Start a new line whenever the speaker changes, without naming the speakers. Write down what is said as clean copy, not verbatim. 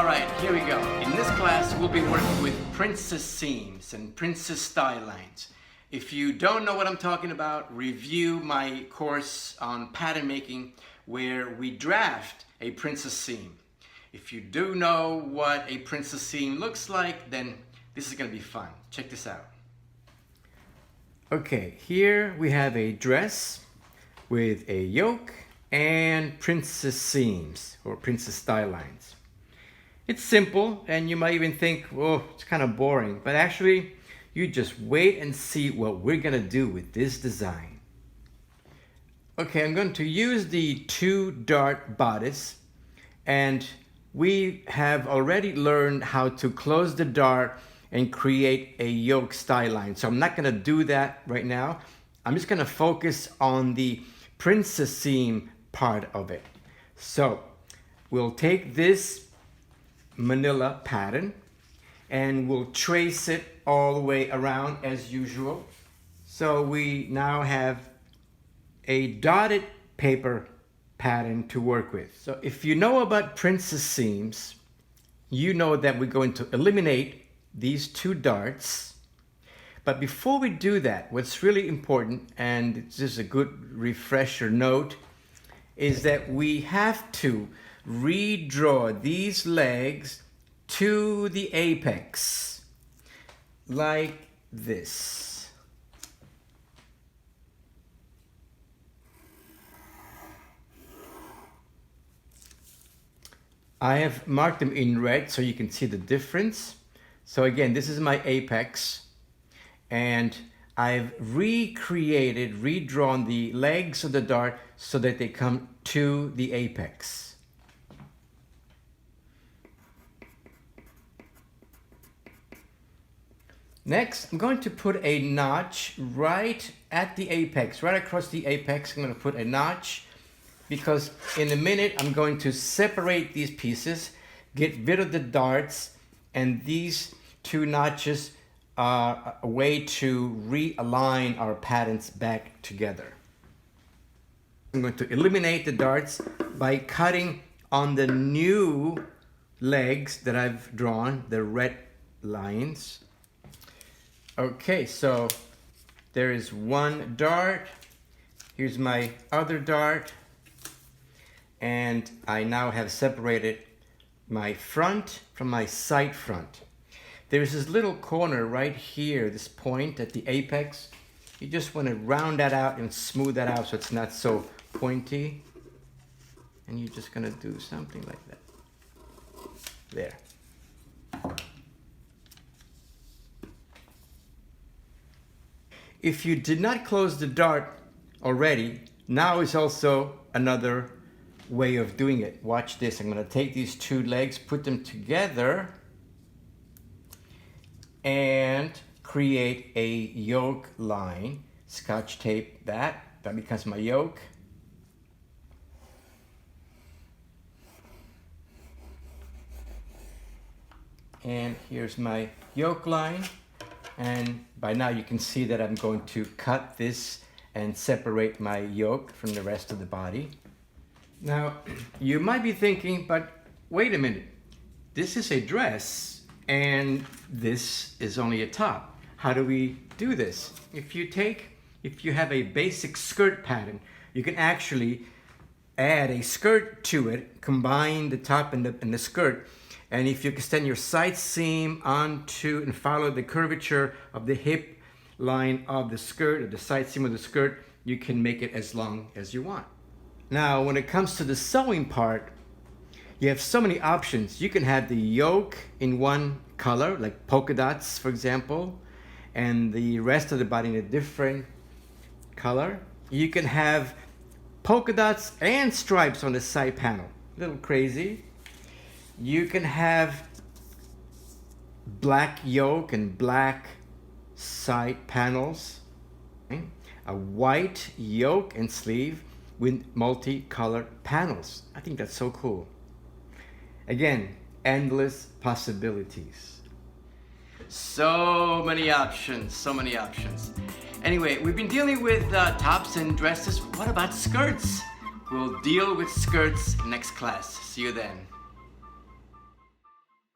All right, here we go. In this class, we'll be working with princess seams and princess style lines. If you don't know what I'm talking about, review my course on pattern making where we draft a princess seam. If you do know what a princess seam looks like, then this is going to be fun. Check this out. Okay, here we have a dress with a yoke and princess seams or princess style lines. It's simple, and you might even think, oh, it's kind of boring, but actually you just wait and see what we're gonna do with this design. Okay, I'm going to use the 2-dart bodice, and we have already learned how to close the dart and create a yoke style line. So I'm not gonna do that right now. I'm just gonna focus on the princess seam part of it. So we'll take this manila pattern and we'll trace it all the way around as usual. So we now have a dotted paper pattern to work with. So if you know about princess seams, you know that we're going to eliminate these 2 darts. But before we do that, what's really important, and it's just a good refresher note, is that we have to redraw these legs to the apex like this. I have marked them in red so you can see the difference. So again, this is my apex, and I've redrawn the legs of the dart so that they come to the apex. Next, I'm going to put a notch right at the apex, right across the apex. I'm going to put a notch because in a minute I'm going to separate these pieces, get rid of the darts, and these 2 notches are a way to realign our patterns back together. I'm going to eliminate the darts by cutting on the new legs that I've drawn, the red lines. Okay, so there is 1 dart. Here's my other dart. And I now have separated my front from my side front. There's this little corner right here, this point at the apex. You just want to round that out and smooth that out so it's not so pointy. And you're just going to do something like that. There. If you did not close the dart already, now is also another way of doing it. Watch this. I'm going to take these 2 legs, put them together, and create a yoke line. Scotch tape that becomes my yoke. And here's my yoke line. And by now you can see that I'm going to cut this and separate my yoke from the rest of the body. Now, you might be thinking, but wait a minute. This is a dress and this is only a top. How do we do this? If you have a basic skirt pattern, you can actually add a skirt to it, combine the top and the skirt. And if you extend your side seam onto and follow the curvature of the hip line of the skirt, or the side seam of the skirt, you can make it as long as you want. Now, when it comes to the sewing part, you have so many options. You can have the yoke in one color, like polka dots, for example, and the rest of the body in a different color. You can have polka dots and stripes on the side panel. A little crazy. You can have black yoke and black side panels, okay? A white yoke and sleeve with multicolored panels. I think that's so cool. Again, endless possibilities. So many options, so many options. Anyway, we've been dealing with tops and dresses. What about skirts? We'll deal with skirts next class. See you then.